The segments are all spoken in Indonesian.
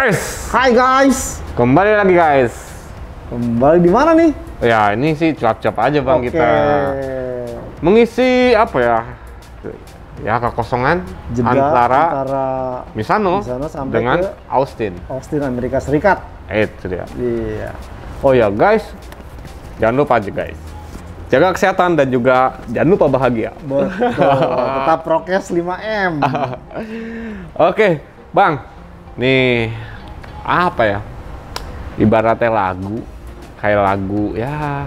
Guys, Hai guys, kembali lagi guys. kembali di mana nih? Ya ini sih cuap-cuap aja bang Oke. kita mengisi apa ya? Ya kekosongan Jeda antara Misano Misano sampai dengan ke Austin. Austin, Amerika Serikat. Itu dia. Iya. Oh ya guys, jangan lupa aja guys. Jaga kesehatan dan juga jangan lupa bahagia. Betul. Tetap prokes 5M. Oke, bang. Nih apa ya? Ibaratnya lagu, kayak lagu ya.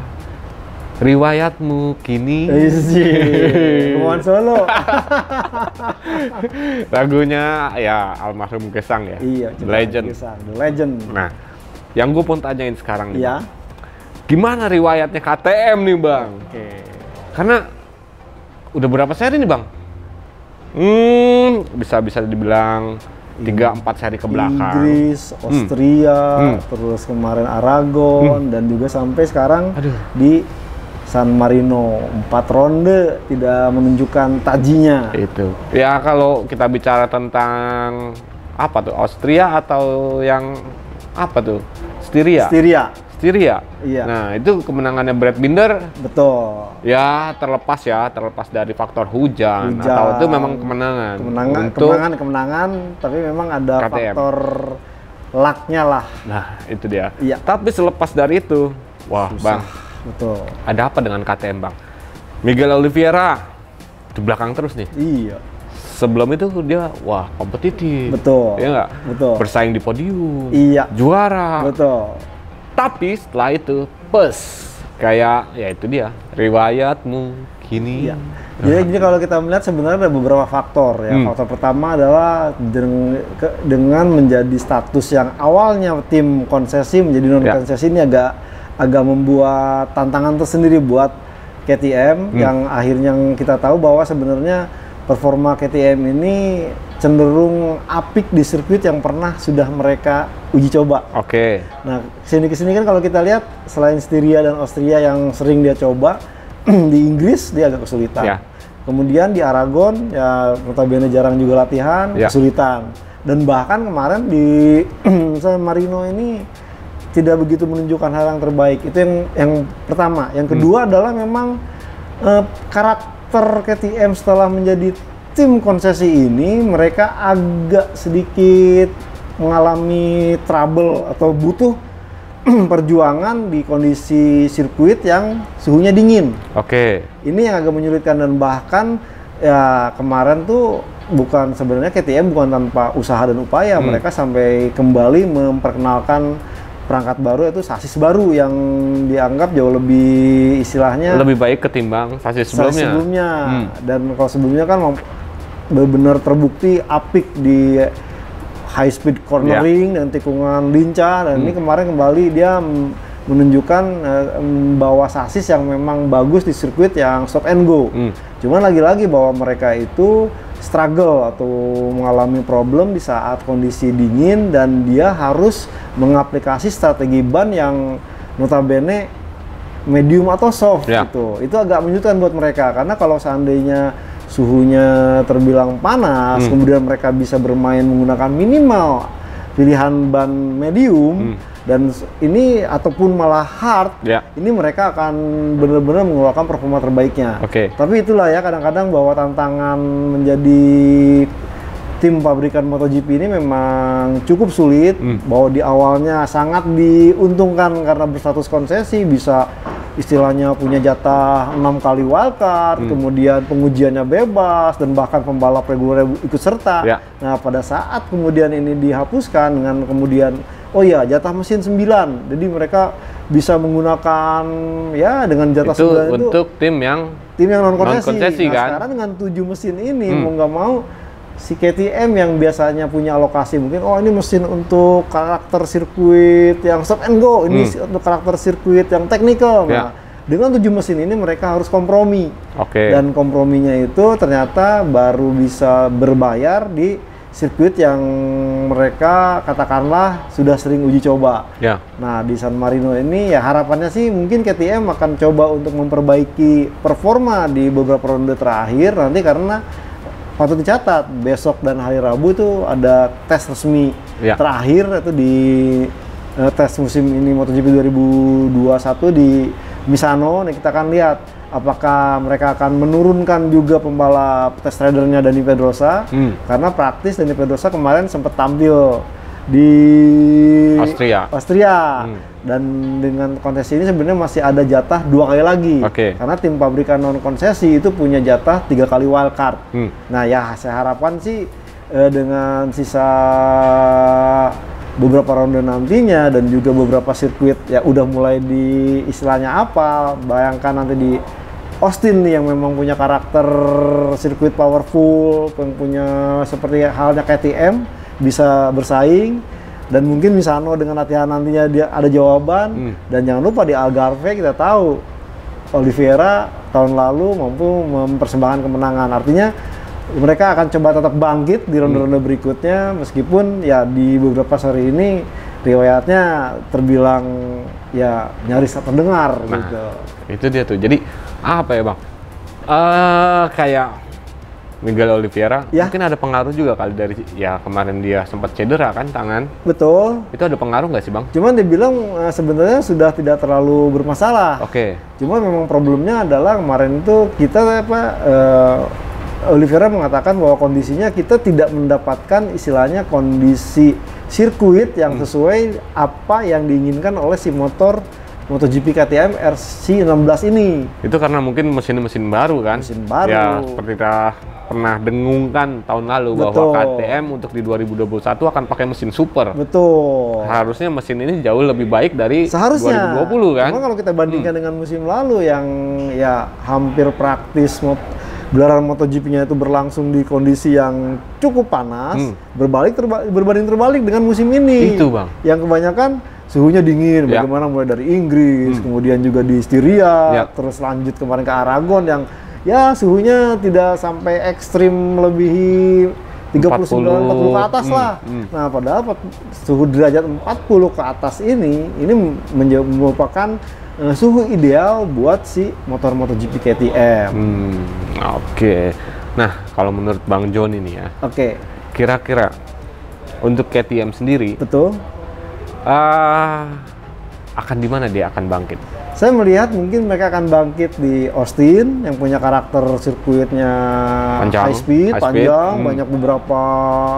Riwayatmu kini. Kemauan Solo. Lagunya ya almarhum Gesang ya. Iya. The Legend. The Legend. Nah, yang gue pun tanyain sekarang nih. Iya. Gimana riwayatnya KTM nih bang? Oke. Karena udah berapa seri nih bang? Bisa dibilang 3-4 seri ke belakang. Inggris, Austria, terus kemarin Aragon, dan juga sampai sekarang di San Marino. 4 ronde tidak menunjukkan tajinya. Itu. Ya kalau kita bicara tentang apa tuh? Austria atau yang apa tuh? Styria. Iya. Nah, itu kemenangannya Brad Binder. Betul. Ya, terlepas dari faktor hujan. Atau itu memang kemenangan. Kemenangan, tapi memang ada KTM. faktor luck-nya lah. Nah, itu dia. Iya. Tapi selepas dari itu, wah, Susah. Bang, Betul. ada apa dengan KTM, Bang? Miguel Oliveira di belakang terus nih. Iya. Sebelum itu dia, wah, kompetitif. Betul. Iya nggak? Betul. Bersaing di podium. Iya. Juara. Betul. Tapi setelah itu, kayak ya itu dia, riwayatmu kini. Iya. Jadi kalau kita melihat sebenarnya ada beberapa faktor ya. Faktor pertama adalah dengan menjadi status yang awalnya tim konsesi menjadi non konsesi ini agak membuat tantangan tersendiri buat KTM yang akhirnya kita tahu bahwa sebenarnya performa KTM ini cenderung apik di sirkuit yang pernah sudah mereka uji coba. Oke. Nah, kesini kan kalau kita lihat selain Styria dan Austria yang sering dia coba, di Inggris dia agak kesulitan. Ya. Kemudian di Aragon, ya notabene jarang juga latihan, kesulitan. Dan bahkan kemarin di San Marino ini tidak begitu menunjukkan hal yang terbaik. Itu yang pertama. Yang kedua adalah memang karakter KTM setelah menjadi tim konsesi ini, mereka agak sedikit mengalami trouble atau butuh perjuangan di kondisi sirkuit yang suhunya dingin. Oke. Ini yang agak menyulitkan, dan bahkan ya kemarin tuh sebenarnya KTM bukan tanpa usaha dan upaya, mereka sampai kembali memperkenalkan perangkat baru, yaitu sasis baru yang dianggap jauh lebih istilahnya lebih baik ketimbang sasis sebelumnya. Dan kalau sebelumnya kan benar-benar terbukti apik di high speed cornering dan tikungan lincah, dan ini kemarin kembali dia menunjukkan bahwa sasis yang memang bagus di sirkuit yang stop and go. Cuman lagi-lagi bahwa mereka itu struggle atau mengalami problem di saat kondisi dingin, dan dia harus mengaplikasi strategi ban yang notabene medium atau soft gitu. Itu agak menyulitkan buat mereka, karena kalau seandainya suhunya terbilang panas, kemudian mereka bisa bermain menggunakan minimal pilihan ban medium, dan ini ataupun malah hard, ini mereka akan benar-benar mengeluarkan performa terbaiknya. Tapi itulah ya, kadang-kadang bahwa tantangan menjadi tim pabrikan MotoGP ini memang cukup sulit, bahwa di awalnya sangat diuntungkan karena berstatus konsesi, bisa istilahnya punya jatah 6 kali wildcard, kemudian pengujiannya bebas, dan bahkan pembalap reguler ikut serta. Nah, pada saat kemudian ini dihapuskan dengan kemudian, jatah mesin 9, jadi mereka bisa menggunakan ya dengan jatah 9 itu untuk tim yang non konsesi. Nah, kan? sekarang dengan 7 mesin ini mau nggak mau si KTM yang biasanya punya alokasi mungkin ini mesin untuk karakter sirkuit yang stop and go, ini untuk karakter sirkuit yang teknikal. Nah, dengan 7 mesin ini mereka harus kompromi. Dan komprominya itu ternyata baru bisa berbayar di sirkuit yang mereka katakanlah sudah sering uji coba. Nah, di San Marino ini ya harapannya sih mungkin KTM akan coba untuk memperbaiki performa di beberapa ronde terakhir nanti, karena patut dicatat, besok dan hari Rabu itu ada tes resmi terakhir itu di tes musim ini MotoGP 2021 di Misano. Nih kita akan lihat apakah mereka akan menurunkan juga pembalap test ridernya Dani Pedrosa, karena praktis Dani Pedrosa kemarin sempat tampil di Austria. Dan dengan konsesi ini sebenarnya masih ada jatah 2 kali lagi, karena tim pabrikan non konsesi itu punya jatah 3 kali wildcard. Nah ya saya harapkan sih dengan sisa beberapa ronde nantinya dan juga beberapa sirkuit ya udah mulai di istilahnya apa, bayangkan nanti di Austin nih yang memang punya karakter sirkuit powerful, yang punya seperti halnya KTM bisa bersaing. Dan mungkin Misano dengan latihan nantinya dia ada jawaban. Dan jangan lupa di Algarve kita tahu Oliveira tahun lalu mampu mempersembahkan kemenangan. Artinya mereka akan coba tetap bangkit di ronde-ronde berikutnya, meskipun ya di beberapa seri ini riwayatnya terbilang ya nyaris tak terdengar. Nah, gitu. Itu dia tuh. Jadi apa ya Bang? Kayak Miguel Oliveira, mungkin ada pengaruh juga kali dari ya kemarin dia sempat cedera kan tangan. Betul. Itu ada pengaruh nggak sih Bang? Cuman dia bilang sebenarnya sudah tidak terlalu bermasalah. Cuman memang problemnya adalah kemarin itu kita Oliveira mengatakan bahwa kondisinya kita tidak mendapatkan istilahnya kondisi sirkuit yang sesuai apa yang diinginkan oleh si motor MotoGP KTM RC16 ini. Itu karena mungkin mesin baru kan? Mesin baru. Ya, seperti kita pernah dengungkan tahun lalu bahwa KTM untuk di 2021 akan pakai mesin super. Betul. Harusnya mesin ini jauh lebih baik dari 2020 kan? Cuma kalau kita bandingkan dengan musim lalu yang ya hampir praktis gelaran MotoGP-nya itu berlangsung di kondisi yang cukup panas, berbanding terbalik dengan musim ini. Itu Bang. Yang kebanyakan suhunya dingin, bagaimana mulai dari Inggris, kemudian juga di Styria, terus lanjut kemarin ke Aragon yang ya suhunya tidak sampai ekstrim melebihi 39-40 ke atas lah. Nah padahal suhu derajat 40 ke atas ini merupakan suhu ideal buat si motor MotoGP KTM. Nah kalau menurut Bang John ini ya, kira-kira untuk KTM sendiri, akan di mana dia akan bangkit? Saya melihat mungkin mereka akan bangkit di Austin yang punya karakter sirkuitnya high speed, panjang, banyak beberapa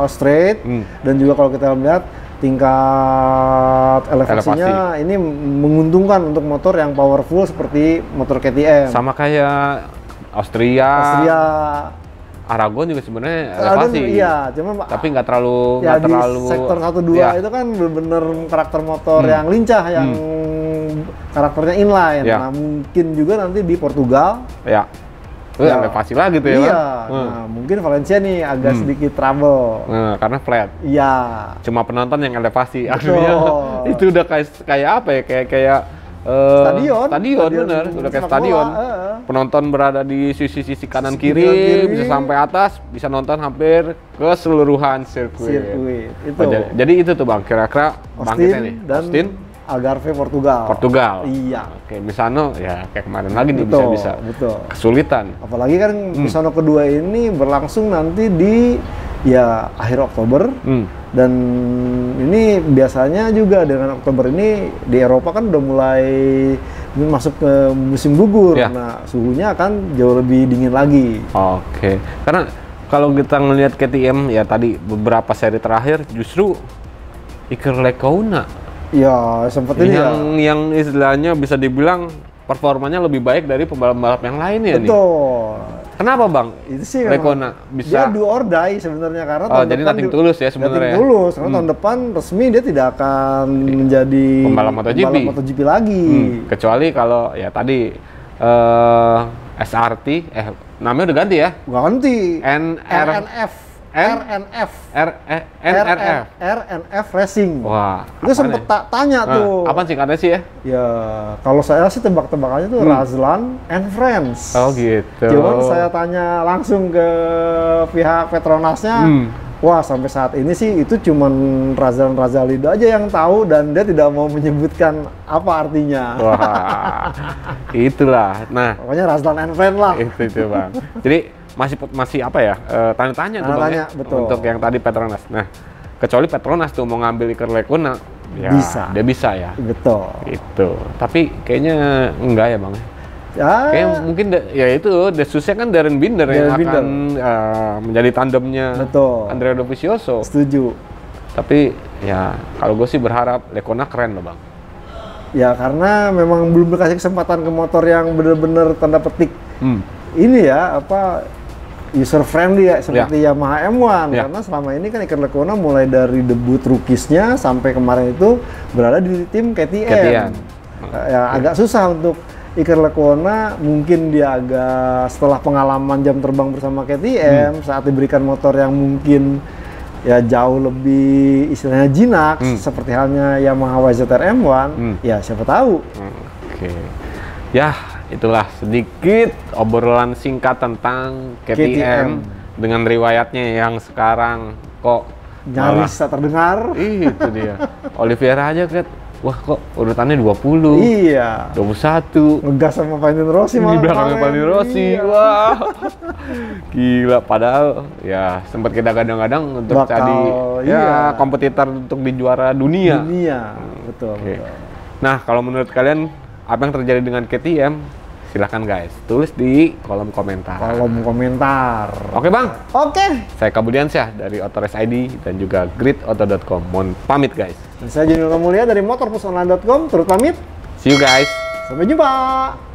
straight, dan juga kalau kita lihat tingkat elevasinya ini menguntungkan untuk motor yang powerful seperti motor KTM. Sama kayak Austria. Aragon juga sebenarnya elevasi, cuma tapi nggak terlalu sektor 1-2 itu kan benar-benar karakter motor yang lincah, yang karakternya inline. Nah mungkin juga nanti di Portugal, elevasi lagi tuh ya. Nah mungkin Valencia nih agak sedikit trouble. Karena flat. Cuma penonton yang elevasi. Artinya itu udah kayak apa ya? Kayak stadion bener, udah kayak stadion. Penonton berada di sisi kanan kiri, bisa sampai atas, bisa nonton hampir keseluruhan sirkuit. Itu. Jadi itu tuh Bang, kira-kira bangkitnya nih. Austin, Algarve, Portugal. Iya. Misano ya kayak kemarin lagi nih bisa kesulitan. Apalagi kan Misano kedua ini berlangsung nanti di akhir Oktober. Dan ini biasanya juga dengan Oktober ini di Eropa kan udah mulai masuk ke musim gugur. Nah suhunya akan jauh lebih dingin lagi. Karena kalau kita ngelihat KTM ya tadi beberapa seri terakhir justru Iker Lecuona sempat ini yang istilahnya bisa dibilang performanya lebih baik dari pembalap-pembalap yang lainnya. Kenapa Bang? Itu sih Lecuona bisa. Dia do or die sebenarnya karena tahun jadi nothing tulus ya sebenarnya. Nothing tulus karena tahun depan resmi dia tidak akan menjadi pembalap MotoGP lagi. Kecuali kalau ya tadi SRT namanya udah ganti ya? Ganti. RNF Racing. Wah, itu sempet tanya tuh. Apaan sih katanya sih ya? Ya, kalau saya sih tebak-tebakannya tuh Razlan and Friends. Gitu. Cuman saya tanya langsung ke pihak Petronasnya. Wah, sampai saat ini sih itu cuman Razlan Razalido aja yang tahu dan dia tidak mau menyebutkan apa artinya. Wah, itulah. Nah, pokoknya Razlan and Friends lah. Itu Bang. Jadi masih apa ya? Tanda tanya tuh Bang ya. Betul. Untuk yang tadi Petronas. Nah, kecuali Petronas tuh mau ngambil Iker Lecuona, ya dia bisa ya. Betul. Itu. Tapi kayaknya enggak ya Bang. Ya. Kayak mungkin ya itu Desusnya kan Darren Binder yang akan menjadi tandemnya Andrea Dovizioso. Setuju. Tapi ya kalau gue sih berharap Lecuona keren loh Bang. Ya karena memang belum dikasih kesempatan ke motor yang benar-benar tanda petik ini ya apa user friendly ya seperti Yamaha M1 karena selama ini kan Iker Lecuona mulai dari debut rookies-nya sampai kemarin itu berada di tim KTM. Ya agak susah untuk Iker Lecuona, mungkin dia agak setelah pengalaman jam terbang bersama KTM saat diberikan motor yang mungkin ya jauh lebih istilahnya jinak seperti halnya Yamaha YZR M1 ya siapa tahu. Oke. Ya itulah sedikit obrolan singkat tentang KTM dengan riwayatnya yang sekarang kok nyaris tak terdengar. Itu dia. Oliveira aja kan, wah kok urutannya 20. Iya. 21. Ngegas sama Valentino Rossi malah. Di belakangnya Valentino Rossi. Iya. Wah. Gila, padahal ya sempat kita kadang-kadang untuk jadi kompetitor untuk di juara dunia. Betul. Nah, kalau menurut kalian apa yang terjadi dengan KTM? Silahkan guys, tulis di kolom komentar. Oke Bang? Oke. Saya Kabudiansyah dari Autores ID dan juga gridauto.com. Mohon pamit guys. Dan saya Junior Mulia dari motorplusonline.com. Turut pamit. See you guys. Sampai jumpa.